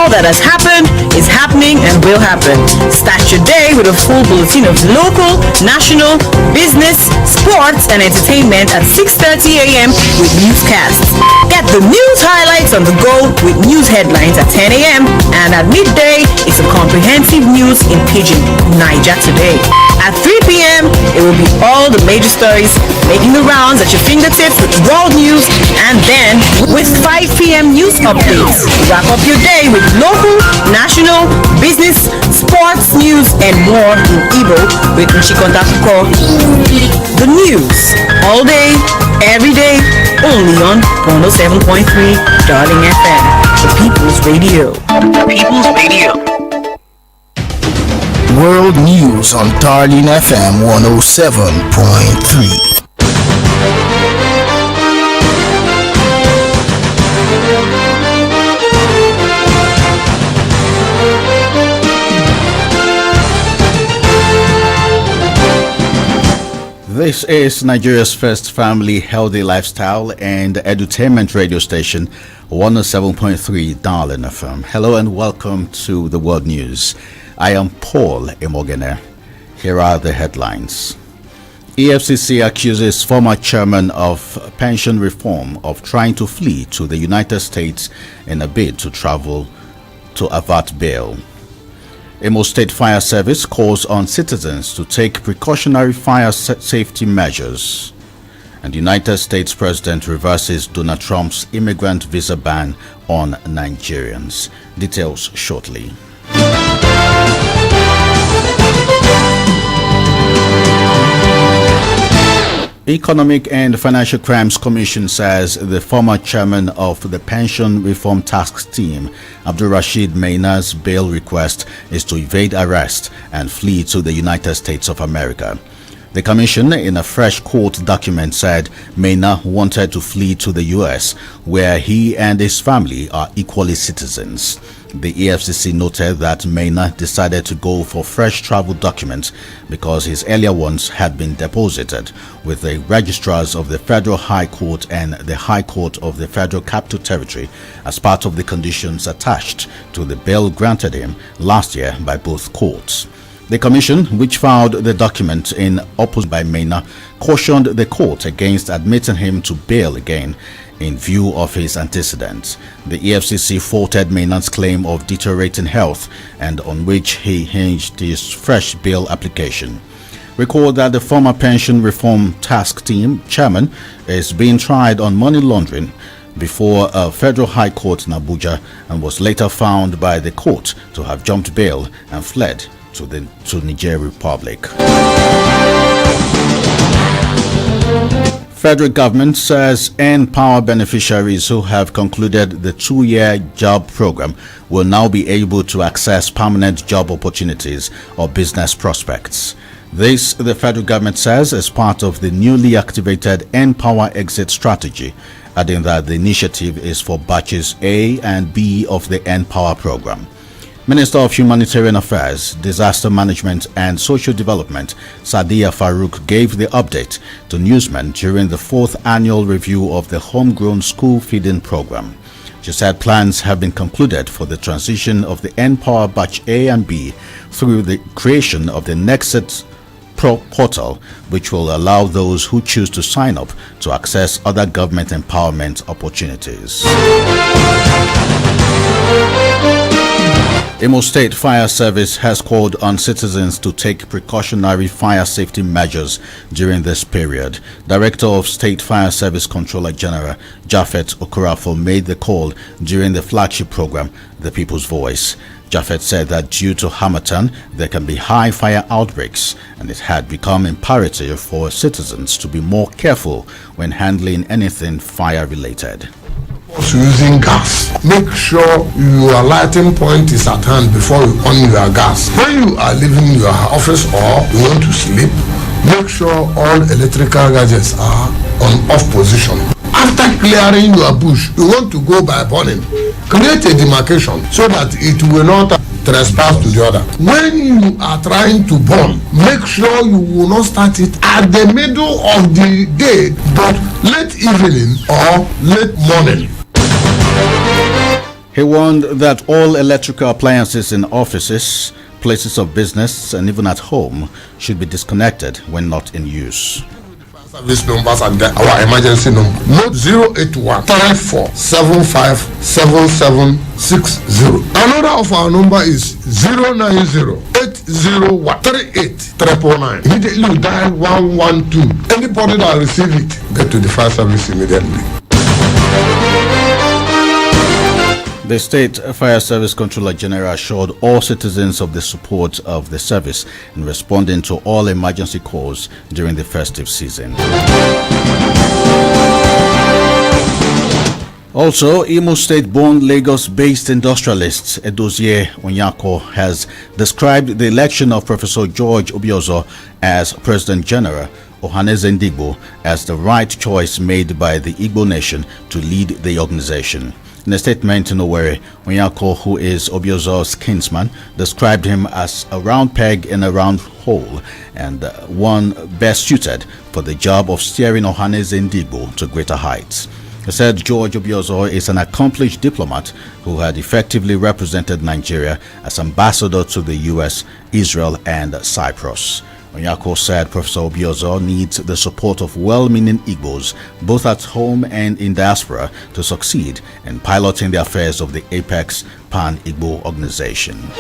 all that has happened, is happening, and will happen. Start your day with a full bulletin of local, national, business, sports, and entertainment at 6:30 a.m. with newscasts. Get the news highlights on the go with news headlines at 10 a.m. and at midday, it's a comprehensive news in Pidgin, Niger today. At 3 p.m., it will be all the major stories making the rounds at your fingertips with world news, and then with 5 p.m. news updates. Wrap up your day with local, national, business, sports, news, and more in Igbo with Nchikontatuko. The news, all day, every day, only on 107.3 Darling FM, the People's Radio. The People's Radio. World News on Darling FM 107.3. This is Nigeria's first family healthy lifestyle and edutainment radio station, 107.3 Darling FM. Hello and welcome to the World News. I am Paul Emoghene. Here are the headlines. EFCC accuses former chairman of pension reform of trying to flee to the United States in a bid to travel to avert bail. Imo State Fire Service calls on citizens to take precautionary fire safety measures. And United States President reverses Donald Trump's immigrant visa ban on Nigerians. Details shortly. Economic and Financial Crimes Commission says the former chairman of the Pension Reform Task Team, Abdul Rashid Maina's bail request is to evade arrest and flee to the United States of America. The commission, in a fresh court document, said Maina wanted to flee to the U.S., where he and his family are equally citizens. The EFCC noted that Maina decided to go for fresh travel documents because his earlier ones had been deposited with the registrars of the Federal High Court and the High Court of the Federal Capital Territory as part of the conditions attached to the bail granted him last year by both courts. The commission, which filed the document in opposition by Maina, cautioned the court against admitting him to bail again in view of his antecedents. The EFCC faulted Maina's claim of deteriorating health and on which he hinged his fresh bail application. Recall that the former Pension Reform Task Team chairman is being tried on money laundering before a federal high court in Abuja and was later found by the court to have jumped bail and fled to Niger Republic. Federal government says N-Power beneficiaries who have concluded the 2-year job program will now be able to access permanent job opportunities or business prospects. This, the federal government says, is part of the newly activated N-Power exit strategy, adding that the initiative is for batches A and B of the N-Power program. Minister of Humanitarian Affairs, Disaster Management and Social Development, Sadiya Farouk, gave the update to newsmen during the 4th annual review of the homegrown school feeding program. She said plans have been concluded for the transition of the N-Power Batch A and B through the creation of the Nexus portal, which will allow those who choose to sign up to access other government empowerment opportunities. Imo State Fire Service has called on citizens to take precautionary fire safety measures during this period. Director of State Fire Service Controller General Japhet Okorafo made the call during the flagship program, The People's Voice. Japhet said that due to Harmattan, there can be high fire outbreaks, and it had become imperative for citizens to be more careful when handling anything fire-related. Using gas, make sure your lighting point is at hand before you on your gas. When you are leaving your office or you want to sleep, make sure all electrical gadgets are on off position. After clearing your bush, you want to go by burning. Create a demarcation so that it will not trespass to the other. When you are trying to burn, make sure you will not start it at the middle of the day, but late evening or late morning. He warned that all electrical appliances in offices, places of business, and even at home should be disconnected when not in use. Service numbers and our emergency number. Note 081 34757760. Another of our number is 090-801-38999. Immediately you dial 112. Anybody that receive it, get to the fire service immediately. The State Fire Service Controller General assured all citizens of the support of the service in responding to all emergency calls during the festive season. Also, Imo State-born Lagos-based industrialist Edozie Onyako has described the election of Professor George Obiozor as President General Ohanaeze Ndigbo as the right choice made by the Igbo nation to lead the organization. In a statement in Owerri, Onyako, who is Obiozor's kinsman, described him as a round peg in a round hole and one best suited for the job of steering Ohanaeze Ndigbo to greater heights. He said George Obiozor is an accomplished diplomat who had effectively represented Nigeria as ambassador to the US, Israel, and Cyprus. Onyako said Professor Obiozor needs the support of well-meaning Igbos, both at home and in diaspora, to succeed in piloting the affairs of the Apex Pan-Igbo organization.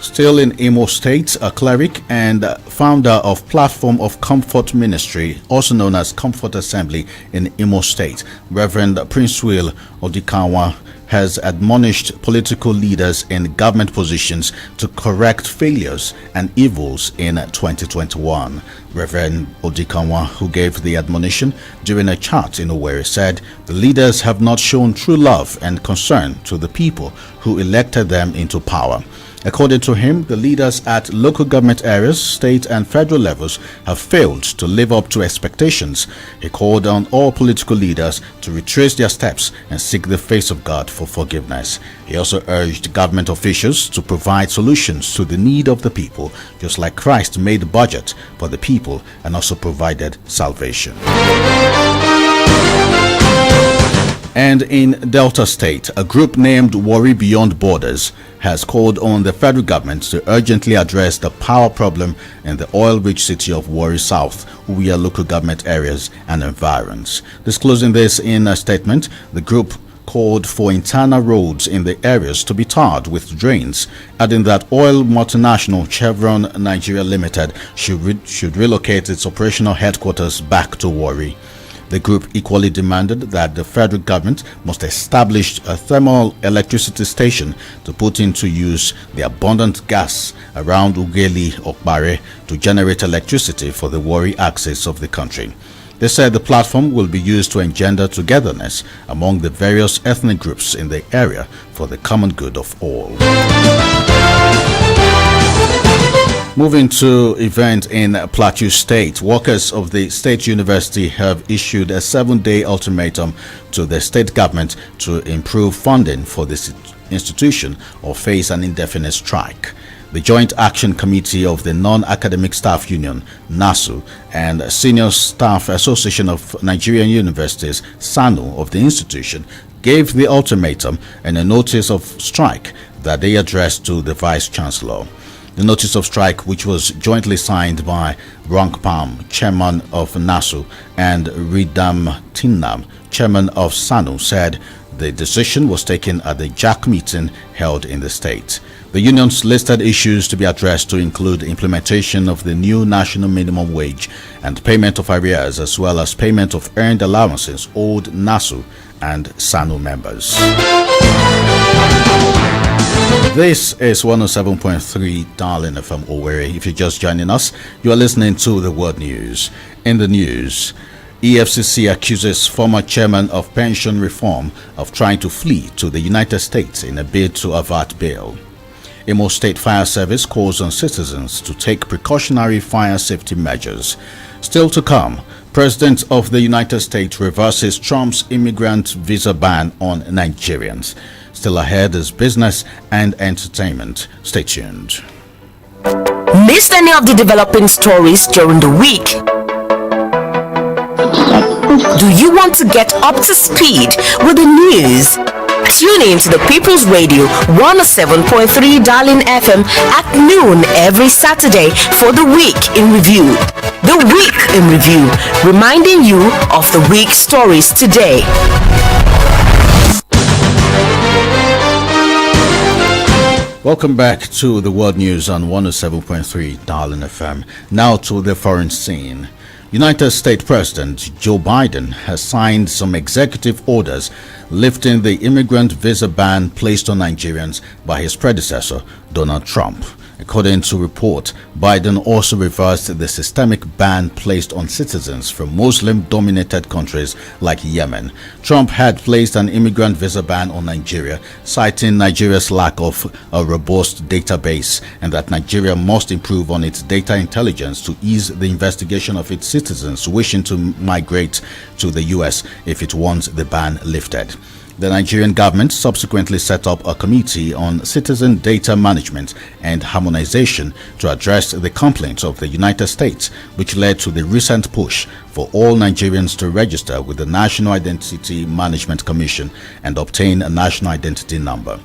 Still in Imo State, a cleric and founder of Platform of Comfort Ministry, also known as Comfort Assembly in Imo State, Reverend Prince Will Odikawa, has admonished political leaders in government positions to correct failures and evils in 2021. Reverend Odikawa, who gave the admonition during a chat in Owerri, said the leaders have not shown true love and concern to the people who elected them into power. According to him, the leaders at local government areas, state and federal levels have failed to live up to expectations. He called on all political leaders to retrace their steps and seek the face of God for forgiveness. He also urged government officials to provide solutions to the need of the people, just like Christ made a budget for the people and also provided salvation. And in Delta State, a group named Worry Beyond Borders has called on the federal government to urgently address the power problem in the oil-rich city of Warri South, Uwia local government areas and environs. Disclosing this in a statement, the group called for internal roads in the areas to be tarred with drains, adding that oil multinational Chevron Nigeria Limited should relocate its operational headquarters back to Warri. The group equally demanded that the federal government must establish a thermal electricity station to put into use the abundant gas around Ugeli Okbare to generate electricity for the Warri axis of the country. They said the platform will be used to engender togetherness among the various ethnic groups in the area for the common good of all. Moving to event in Plateau State, workers of the State University have issued a 7-day ultimatum to the state government to improve funding for this institution or face an indefinite strike. The Joint Action Committee of the Non-Academic Staff Union, NASU, and Senior Staff Association of Nigerian Universities, SANU, of the institution gave the ultimatum and a notice of strike that they addressed to the Vice Chancellor. The notice of strike, which was jointly signed by Rangpam, chairman of NASU, and Ridam Tinnam, chairman of SANU, said the decision was taken at the JAC meeting held in the state. The union's listed issues to be addressed to include implementation of the new national minimum wage and payment of arrears, as well as payment of earned allowances owed NASU and SANU members. This is 107.3 Darling FM Owerri. If you're just joining us, you are listening to the World News. In the news, EFCC accuses former chairman of pension reform of trying to flee to the United States in a bid to avert bail. Imo State Fire Service calls on citizens to take precautionary fire safety measures. Still to come, President of the United States reverses Trump's immigrant visa ban on Nigerians. Still ahead is business and entertainment. Stay tuned. Missed any of the developing stories during the week? Do you want to get up to speed with the news? Tune in to the People's Radio 107.3 Darling FM at noon every Saturday for the Week in Review. The Week in Review, reminding you of the week's stories today. Welcome back to the World News on 107.3 Darling FM. Now to the foreign scene. United States President Joe Biden has signed some executive orders lifting the immigrant visa ban placed on Nigerians by his predecessor, Donald Trump. According to report, Biden also reversed the systemic ban placed on citizens from Muslim-dominated countries like Yemen. Trump had placed an immigrant visa ban on Nigeria, citing Nigeria's lack of a robust database and that Nigeria must improve on its data intelligence to ease the investigation of its citizens wishing to migrate to the U.S. if it wants the ban lifted. The Nigerian government subsequently set up a committee on citizen data management and harmonization to address the complaints of the United States, which led to the recent push for all Nigerians to register with the National Identity Management Commission and obtain a national identity number.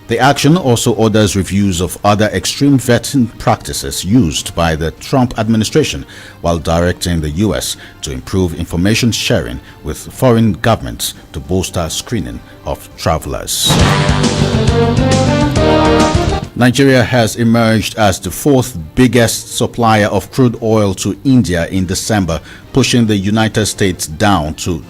The action also orders reviews of other extreme vetting practices used by the Trump administration while directing the U.S. to improve information sharing with foreign governments to bolster screening of travelers. Nigeria has emerged as the fourth biggest supplier of crude oil to India in December, pushing the United States down to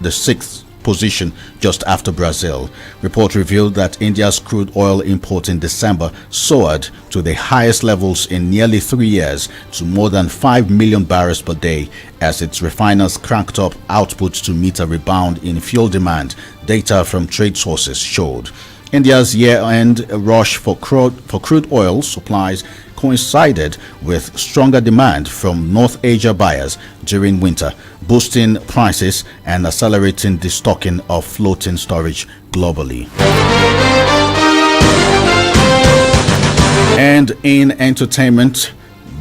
the sixth position just after Brazil. Report revealed that India's crude oil import in December soared to the highest levels in nearly 3 years to more than 5 million barrels per day as its refiners cranked up output to meet a rebound in fuel demand, data from trade sources showed. India's year-end rush for crude oil supplies coincided with stronger demand from North Asia buyers during winter, boosting prices and accelerating the stocking of floating storage globally. And in entertainment,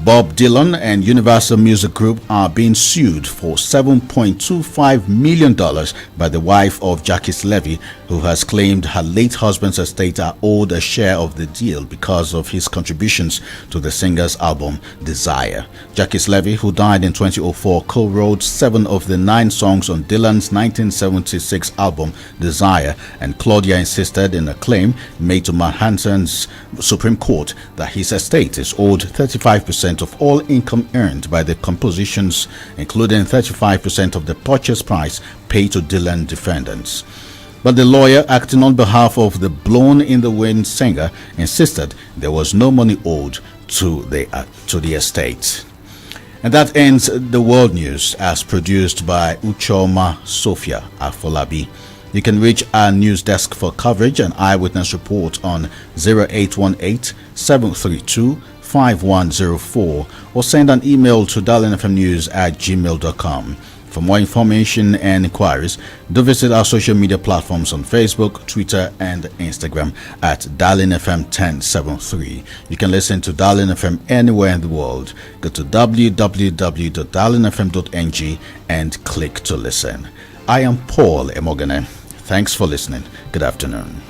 Bob Dylan and Universal Music Group are being sued for $7.25 million by the wife of Jackie Levy, who has claimed her late husband's estate are owed a share of the deal because of his contributions to the singer's album Desire. Jackie Levy, who died in 2004, co-wrote 7 of the 9 songs on Dylan's 1976 album Desire, and Claudia insisted in a claim made to Manhattan's Supreme Court that his estate is owed 35% of all income earned by the compositions, including 35% of the purchase price paid to Dylan defendants. But the lawyer acting on behalf of the Blown in the Wind singer insisted there was no money owed to the estate. And that ends the world news as produced by Uchoma Sophia Afolabi. You can reach our news desk for coverage and eyewitness report on 0818-732-5104 or send an email to darlingfmnews@gmail.com. For more information and inquiries, do visit our social media platforms on Facebook, Twitter, and Instagram at Darling FM 1073. You can listen to Darling FM anywhere in the world. Go to www.darlingfm.ng and click to listen. I am Paul Emoghene. Thanks for listening. Good afternoon.